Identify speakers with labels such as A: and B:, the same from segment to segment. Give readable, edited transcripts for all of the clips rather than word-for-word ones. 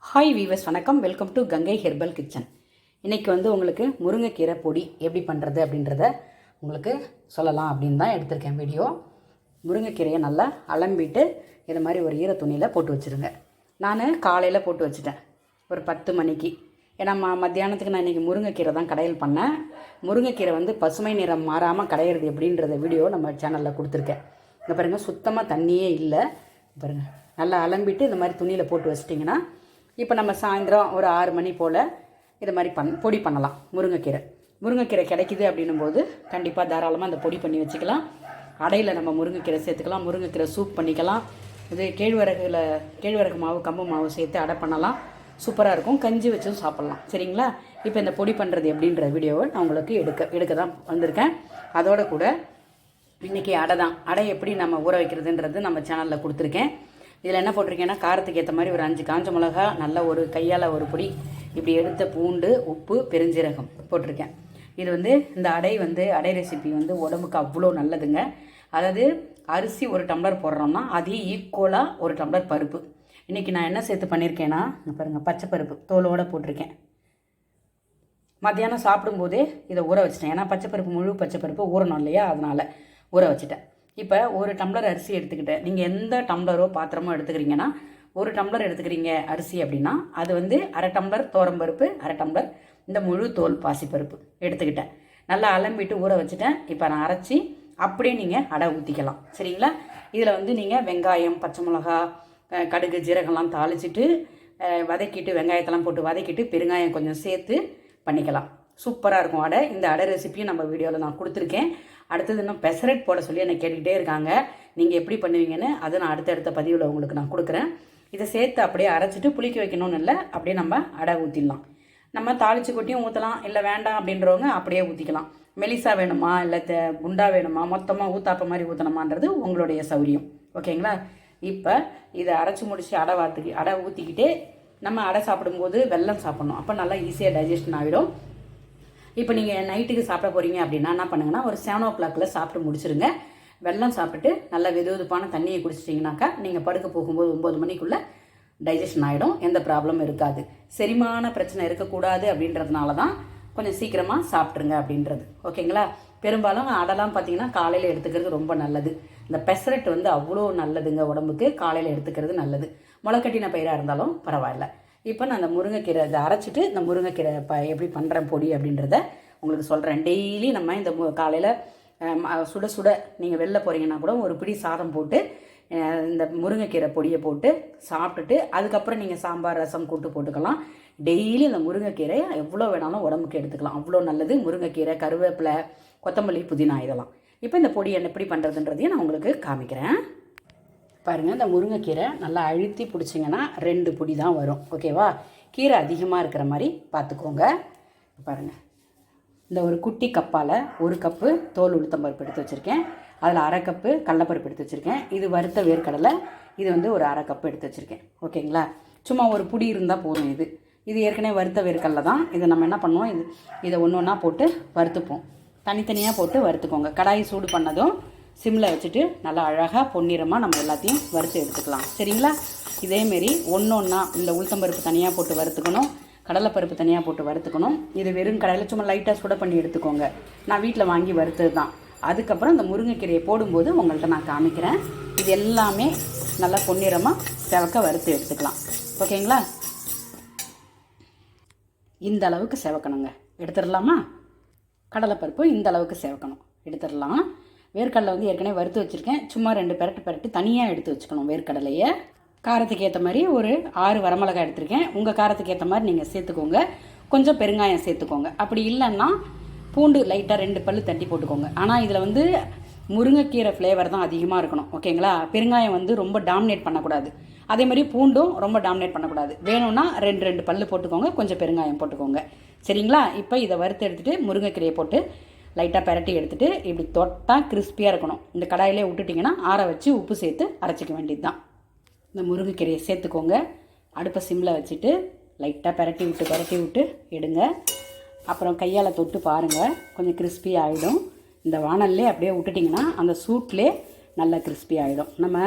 A: Hi viewers, வணக்கம். Welcome to Gangai herbal kitchen. இன்றைக்கி உங்களுக்கு முருங்கைக்கீரை பொடி எப்படி பண்ணுறது அப்படின்றத உங்களுக்கு சொல்லலாம் அப்படின்னு தான் எடுத்திருக்கேன் வீடியோ. முருங்கைக்கீரையை நல்லா அலம்பிட்டு இது மாதிரி ஒரு ஈர துணியில் போட்டு வச்சுருங்க. நான் காலையில் போட்டு வச்சுட்டேன் ஒரு 10 மணிக்கு. ஏன்னா மத்தியானத்துக்கு நான் இன்றைக்கி முருங்கைக்கீரை தான் கடையில் பண்ணேன். முருங்கைக்கீரை பசுமை நிறம் மாறாமல் கடையிறது எப்படின்றத வீடியோ நம்ம சேனலில் கொடுத்துருக்கேன். இங்கே பாருங்கள், சுத்தமாக தண்ணியே இல்லை. பாருங்கள், நல்லா அலம்பிட்டு இந்த மாதிரி துணியில் போட்டு வச்சிட்டிங்கன்னா இப்போ நம்ம சாயந்தரம் ஒரு 6 மணி போல் இதை மாதிரி பொடி பண்ணலாம். முருங்கைக்கீரை கிடைக்கிது அப்படின்னும் போது கண்டிப்பாக தாராளமாக அந்த பொடி பண்ணி வச்சுக்கலாம். அடையில் நம்ம முருங்கைக்கீரை சேர்த்துக்கலாம், முருங்கைக்கீரை சூப் பண்ணிக்கலாம். இது கேழ்வரகு மாவு, கம்பு மாவு சேர்த்து அடை பண்ணலாம். சூப்பராக இருக்கும். கஞ்சி வச்சும் சாப்பிட்லாம். சரிங்களா? இப்போ இந்த பொடி பண்ணுறது எப்படின்ற வீடியோவை நான் உங்களுக்கு எடுக்க தான் வந்திருக்கேன். அதோட கூட இன்றைக்கி அடை எப்படி நம்ம ஊற வைக்கிறதுன்றது நம்ம சேனலில் கொடுத்துருக்கேன். இதில் என்ன போட்டிருக்கேன்னா, காரத்துக்கு ஏற்ற மாதிரி ஒரு 5 காஞ்ச மிளகா, நல்ல ஒரு கையால் ஒரு பொடி இப்படி எடுத்த பூண்டு, உப்பு, பெருஞ்சீரகம் போட்டிருக்கேன். இது இந்த அடை ரெசிபி உடம்புக்கு அவ்வளோ நல்லதுங்க. அதாவது அரிசி 1 டம்ளர் போடுறோம்னா அதே ஈக்குவலாக 1 டம்ளர் பருப்பு. இன்றைக்கி நான் என்ன சேர்த்து பண்ணியிருக்கேன்னா, பாருங்கள், பச்சை பருப்பு தோலோடு போட்டிருக்கேன். மத்தியானம் சாப்பிடும்போதே இதை ஊற வச்சிட்டேன். ஏன்னா முழு பச்சை பருப்பு ஊறணும் இல்லையா, அதனால் ஊற வச்சுட்டேன். இப்போ 1 டம்ளர் அரிசி எடுத்துக்கிட்டேன். நீங்கள் எந்த டம்ளரோ பாத்திரமோ எடுத்துக்கிறீங்கன்னா, 1 டம்ளர் எடுத்துக்கிறீங்க அரிசி அப்படின்னா அது 1/2 டம்ளர் துவரம்பருப்பு, 1/2 டம்ளர் இந்த முழு தோல் பாசிப்பருப்பு எடுத்துக்கிட்டேன். நல்லா அலம்பிட்டு ஊற வச்சுட்டேன். இப்போ நான் அரைச்சி அப்படியே நீங்கள் அடை ஊற்றிக்கலாம். சரிங்களா? இதில் நீங்கள் வெங்காயம், பச்சை மிளகா, கடுகு, ஜீரகம்லாம் தாளிச்சிட்டு வதக்கிட்டு, வெங்காயத்தெல்லாம் போட்டு வதக்கிட்டு பெருங்காயம் கொஞ்சம் சேர்த்து பண்ணிக்கலாம். சூப்பராக இருக்கும் அடை. இந்த அடை ரெசிப்பியும் நம்ம வீடியோவில் நான் கொடுத்துருக்கேன். அடுத்தது இன்னும் பெசரட் போட சொல்லி என்னை கேட்டுக்கிட்டே இருக்காங்க. நீங்கள் எப்படி பண்ணுவீங்கன்னு அதை நான் அடுத்தடுத்த பதிவில் உங்களுக்கு நான் கொடுக்குறேன். இதை சேர்த்து அப்படியே அரைச்சிட்டு புளிக்க வைக்கணும்னு இல்லை, அப்படியே நம்ம அடை ஊற்றிடலாம். நம்ம தாளித்து கொட்டியும் ஊற்றலாம், இல்லை வேண்டாம் அப்படின்றவங்க அப்படியே ஊற்றிக்கலாம். மெலிசா வேணுமா இல்லை குண்டா வேணுமா, மொத்தமாக ஊத்தாப்ப மாதிரி ஊற்றணுமான்றது உங்களுடைய சௌரியம். ஓகேங்களா? இப்போ இதை அரைச்சி முடிச்சு அடை ஊற்றிக்கிட்டே நம்ம அடை சாப்பிடும்போது வெல்லம் சாப்பிட்ணும். அப்போ நல்லா ஈஸியாக டைஜஷன் ஆகிடும். இப்போ நீங்கள் நைட்டுக்கு சாப்பிட போகிறீங்க அப்படின்னா என்ன பண்ணுங்கன்னா, ஒரு 7 o'clock சாப்பிட்டு முடிச்சுருங்க. வெல்லம் சாப்பிட்டுட்டு நல்லா வெதுவெதுப்பான தண்ணியை குடிச்சிட்டிங்கனாக்கா நீங்கள் படுக்க போகும்போது 9 மணிக்குள்ளே டைஜஷன் ஆகிடும். எந்த ப்ராப்ளமும் இருக்காது. செரிமான பிரச்சனை இருக்கக்கூடாது அப்படின்றதுனால தான் கொஞ்சம் சீக்கிரமாக சாப்பிட்ருங்க அப்படின்றது. ஓகேங்களா? பெரும்பாலும் அடலாம் பார்த்தீங்கன்னா காலையில் எடுத்துக்கிறது ரொம்ப நல்லது. இந்த பெசரட் அவ்வளோ நல்லதுங்க உடம்புக்கு. காலையில் எடுத்துக்கிறது நல்லது. முளைக்கட்டின பயிராக இருந்தாலும் பரவாயில்ல. இப்போ நான் அந்த முருங்கைக்கீரை இதை அரைச்சிட்டு இந்த முருங்கைக்கீரை எப்படி பண்ணுறேன் பொடி அப்படின்றத உங்களுக்கு சொல்கிறேன். டெய்லி நம்ம இந்த காலையில் சுட நீங்கள் வெளில போகிறீங்கன்னா கூட ஒரு பிடி சாதம் போட்டு இந்த முருங்கைக்கீரை பொடியை போட்டு சாப்பிட்டுட்டு அதுக்கப்புறம் நீங்கள் சாம்பார், ரசம், கூட்டு போட்டுக்கலாம். டெய்லி இந்த முருங்கைக்கீரை எவ்வளோ வேணாலும் உடம்புக்கு எடுத்துக்கலாம். அவ்வளோ நல்லது. முருங்கைக்கீரை, கருவேப்பிலை, கொத்தமல்லி, புதினா இதெல்லாம். இப்போ இந்த பொடி எப்படி பண்ணுறதுன்றதையும் நான் உங்களுக்கு காமிக்கிறேன். பாருங்கள், இந்த முருங்கைக்கீரை நல்லா அழுத்தி பிடிச்சிங்கன்னா 2 பொடி தான் வரும். ஓகேவா? கீரை அதிகமாக இருக்கிற மாதிரி பார்த்துக்கோங்க. பாருங்கள், இந்த ஒரு குட்டி கப்பால் 1 கப்பு தோல் உளுத்தம்பருப்பு எடுத்து வச்சுருக்கேன். அதில் 1/2 கப்பு கடலைப்பருப்பு எடுத்து வச்சுருக்கேன். இது வறுத்த வேர்க்கடலை. இது ஒரு 1/2 கப்பு எடுத்து வச்சுருக்கேன். ஓகேங்களா? சும்மா ஒரு பொடி இருந்தால் போதும். இது ஏற்கனவே வறுத்த வேர்க்கடலை தான். இதை நம்ம என்ன பண்ணுவோம், இதை ஒன்று ஒன்றா போட்டு வறுத்துப்போம். தனித்தனியாக போட்டு வறுத்துக்கோங்க. கடாய் சூடு பண்ணதும் சிம்மில் வச்சுட்டு நல்லா அழகாக பொன்னிறமாக நம்ம எல்லாத்தையும் வறுத்து எடுத்துக்கலாம். சரிங்களா? இதேமாரி ஒன்றா இந்த உளுத்தம்பருப்பு தனியாக போட்டு வறுத்துக்கணும், கடலைப்பருப்பு தனியாக போட்டு வறுத்துக்கணும். இது வெறும் கடாயில் சும்மா லைட்டாக சுட பண்ணி எடுத்துக்கோங்க. நான் வீட்டில் வாங்கி வறுத்தது தான். அதுக்கப்புறம் இந்த முருங்கைக்கீரையை போடும்போது உங்கள்கிட்ட நான் காமிக்கிறேன். இது எல்லாமே நல்லா பொன்னிறமாக செவக்க வறுத்து எடுத்துக்கலாம். ஓகேங்களா? இந்த அளவுக்கு செவக்கணுங்க. எடுத்துடலாமா? கடலைப்பருப்பு இந்த அளவுக்கு செவக்கணும். எடுத்துடலாம். வேர்க்கடலை ஏற்கனவே வறுத்து வச்சுருக்கேன். சும்மா 2 பெரட்டு தனியாக எடுத்து வச்சுக்கணும். வேர்க்கடலையை காரத்துக்கு ஏற்ற மாதிரி ஒரு 6 வரமிளகாய் எடுத்திருக்கேன். உங்கள் காரத்துக்கு ஏற்ற மாதிரி நீங்கள் சேர்த்துக்கோங்க. கொஞ்சம் பெருங்காயம் சேர்த்துக்கோங்க. அப்படி இல்லைன்னா பூண்டு லைட்டாக 2 பல்லு தட்டி போட்டுக்கோங்க. ஆனால் இதில் முருங்கைக்கீரை ஃப்ளேவர் தான் அதிகமாக இருக்கணும். ஓகேங்களா? பெருங்காயம் ரொம்ப டாமினேட் பண்ணக்கூடாது. அதே மாதிரி பூண்டும் ரொம்ப டாமினேட் பண்ணக்கூடாது. வேணும்னா 2 பல்லு போட்டுக்கோங்க, கொஞ்சம் பெருங்காயம் போட்டுக்கோங்க. சரிங்களா? இப்போ இதை வறுத்து எடுத்துகிட்டு முருங்கைக்கீரையை போட்டு லைட்டாக பெரட்டி எடுத்துகிட்டு இப்படி தொட்டால் கிறிஸ்பியாக இருக்கணும். இந்த கடாயிலே விட்டுட்டிங்கன்னா ஆற வச்சு உப்பு சேர்த்து அரைச்சிக்க வேண்டியது தான். இந்த முருங்கைக்கீரையை சேர்த்துக்கோங்க. அடுப்பை சிம்மில் வச்சுட்டு லைட்டாக பெரட்டி விட்டு எடுங்க. அப்புறம் கையால் தொட்டு பாருங்கள், கொஞ்சம் கிறிஸ்பி ஆகிடும். இந்த வானல்லே அப்படியே விட்டுட்டிங்கன்னா அந்த சூட்லேயே நல்லா கிறிஸ்பி ஆகிடும். நம்ம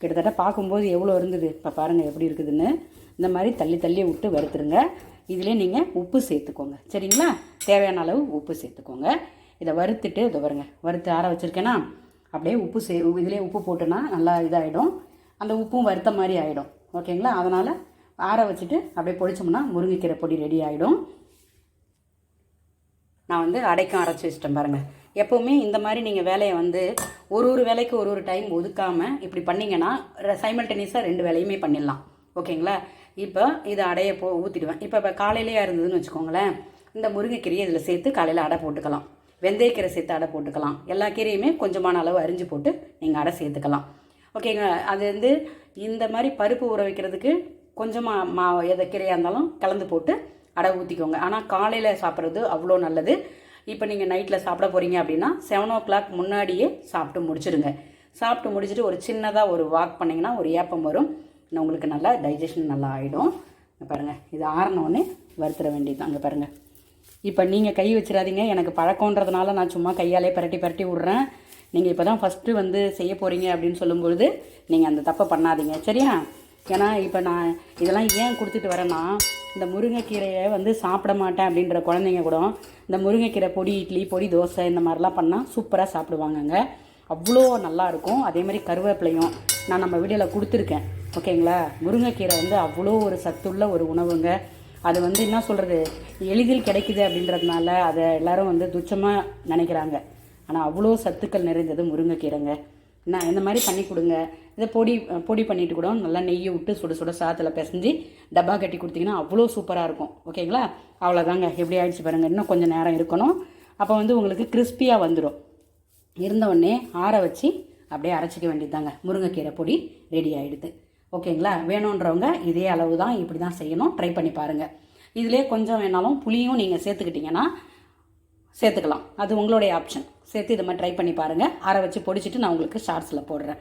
A: கிட்டத்தட்ட பார்க்கும்போது எவ்வளோ இருந்தது, இப்போ பாருங்கள் எப்படி இருக்குதுன்னு. இந்த மாதிரி தள்ளி தள்ளி விட்டு வறுத்துருங்க. இதிலே நீங்கள் உப்பு சேர்த்துக்கோங்க. சரிங்களா? தேவையான அளவு உப்பு சேர்த்துக்கோங்க. இதை வறுத்துட்டு இதை பாருங்க, வறுத்து ஆற வச்சுருக்கேன்னா அப்படியே இதிலே உப்பு போட்டுனா நல்லா இதாகிடும். அந்த உப்பும் வறுத்த மாதிரி ஆகிடும். ஓகேங்களா? அதனால் ஆற வச்சுட்டு அப்படியே பொடிச்சோம்னா முருங்கைக்கீரை பொடி ரெடி ஆகிடும். நான் வந்து அடைக்கும் அரைச்சி வச்சிட்டேன் பாருங்கள். எப்போவுமே இந்த மாதிரி நீங்கள் வேலையை வந்து ஒரு வேலைக்கு ஒரு டைம் ஒதுக்காமல் இப்படி பண்ணிங்கன்னா சைமல்டேனியஸாக 2 வேலையுமே பண்ணிடலாம். ஓகேங்களா? இப்போ இதை அடையை ஊற்றிடுவேன். இப்போ காலையிலேயே இருந்ததுன்னு வச்சுக்கோங்களேன், இந்த முருங்கைக்கீரையை இதில் சேர்த்து காலையில் அடை போட்டுக்கலாம். வெந்தயக்கீரை சேர்த்து அடை போட்டுக்கலாம். எல்லா கீரையுமே கொஞ்சமான அளவு அரிஞ்சு போட்டு நீங்கள் அடை சேர்த்துக்கலாம். ஓகேங்க? அது வந்து இந்த மாதிரி பருப்பு ஊற வைக்கிறதுக்கு கொஞ்சமாக எதை கீரையாக இருந்தாலும் கலந்து போட்டு அடை ஊற்றிக்கோங்க. ஆனால் காலையில் சாப்பிட்றது அவ்வளோ நல்லது. இப்போ நீங்கள் நைட்டில் சாப்பிட போகிறீங்க அப்படின்னா 7 o'clock முன்னாடியே சாப்பிட்டு முடிச்சிடுங்க. சாப்பிட்டு முடிச்சுட்டு ஒரு சின்னதாக ஒரு வாக் பண்ணிங்கன்னா ஒரு ஏப்பம் வரும். உங்களுக்கு நல்லா டைஜஷன் நல்லா ஆகிடும். பாருங்கள், இது ஆறினோடனே வறுத்துற வேண்டியது. அங்கே பாருங்கள். இப்போ நீங்கள் கை வச்சிடாதீங்க. எனக்கு பழக்கன்றதுனால நான் சும்மா கையாலே பரட்டி விட்றேன். நீங்கள் இப்போ தான் ஃபஸ்ட்டு வந்து செய்ய போகிறீங்க அப்படின்னு சொல்லும்பொழுது நீங்கள் அந்த தப்பை பண்ணாதீங்க. சரியா? ஏன்னா இப்போ நான் இதெல்லாம் ஏன் கொடுத்துட்டு வரேன்னா, இந்த முருங்கைக்கீரையை வந்து சாப்பிட மாட்டேன் அப்படின்ற குழந்தைங்க கூட இந்த முருங்கைக்கீரை பொடி இட்லி, பொடி தோசை இந்த மாதிரிலாம் பண்ணால் சூப்பராக சாப்பிடுவாங்கங்க. அவ்வளோ நல்லாயிருக்கும். அதே மாதிரி கருவேப்பிலையும் நான் நம்ம வீடியோவில் கொடுத்துருக்கேன். ஓகேங்களா? முருங்கைக்கீரை வந்து அவ்வளோ ஒரு சத்துள்ள ஒரு உணவுங்க. அது வந்து என்ன சொல்கிறது, எளிதில் கிடைக்குது அப்படின்றதுனால அதை எல்லோரும் வந்து துச்சமாக நினைக்கிறாங்க. ஆனால் அவ்வளோ சத்துக்கள் நிறைந்தது முருங்கைக்கீரைங்க. நான் இந்த மாதிரி பண்ணி கொடுங்க. இதை பொடி பண்ணிவிட்டு கூட நல்லா நெய்யை விட்டு சுட சாத்தில் பிசைஞ்சு டப்பா கட்டி கொடுத்தீங்கன்னா அவ்வளோ சூப்பராக இருக்கும். ஓகேங்களா? அவ்வளோதாங்க. எப்படி ஆகிடுச்சு பாருங்கள். இன்னும் கொஞ்சம் நேரம் இருக்கணும். அப்போ வந்து உங்களுக்கு கிறிஸ்பியாக வந்துடும். இருந்தவுடனே ஆற வச்சு அப்படியே அரைச்சிக்க வேண்டியதாங்க. முருங்கைக்கீரை பொடி ரெடி ஆகிடுது. ஓகேங்களா? வேணுன்றவங்க இதே அளவு தான், இப்படி தான் செய்யணும். ட்ரை பண்ணி பாருங்கள். இதிலே கொஞ்சம் வேணாலும் புளியும் நீங்கள் சேர்த்துக்கிட்டிங்கன்னா சேர்த்துக்கலாம். அது உங்களுடைய ஆப்ஷன். சேர்த்து இதை மாதிரி ட்ரை பண்ணி பாருங்கள். அரை வச்சு பொடிச்சிட்டு நான் உங்களுக்கு ஷார்ட்ஸில் போடுறேன்.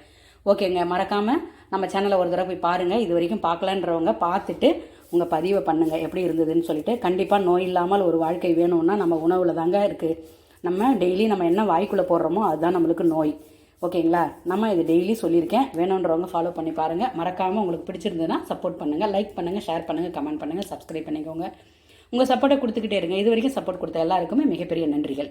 A: ஓகேங்க? மறக்காமல் நம்ம சேனலை ஒரு தடவை போய் பாருங்கள். இது வரைக்கும் பார்க்கலன்றவங்க பார்த்துட்டு உங்கள் பதிவை பண்ணுங்கள் எப்படி இருந்ததுன்னு சொல்லிட்டு. கண்டிப்பாக நோய் இல்லாமல் ஒரு வாழ்க்கை வேணும்னா நம்ம உணவில் தாங்க இருக்குது. நம்ம டெய்லி நம்ம என்ன வாய்க்குள்ளே போடுறோமோ அதுதான் நம்மளுக்கு நோய். ஓகேங்களா? நம்ம இது டெய்லி சொல்லியிருக்கேன். வேணுன்றவங்க ஃபாலோ பண்ணி பாருங்கள். மறக்காமல் உங்களுக்கு பிடிச்சிருந்ததுன்னா சப்போர்ட் பண்ணுங்கள். லைக் பண்ணுங்கள், ஷேர் பண்ணுங்கள், கமெண்ட் பண்ணுங்கள், சப்ஸ்கிரைப் பண்ணிக்கோங்க. உங்கள் சப்போர்ட்டை கொடுத்துக்கிட்டே இருங்க. இது வரைக்கும் சப்போர்ட் கொடுத்த எல்லாருக்குமே மிகப்பெரிய நன்றிகள்.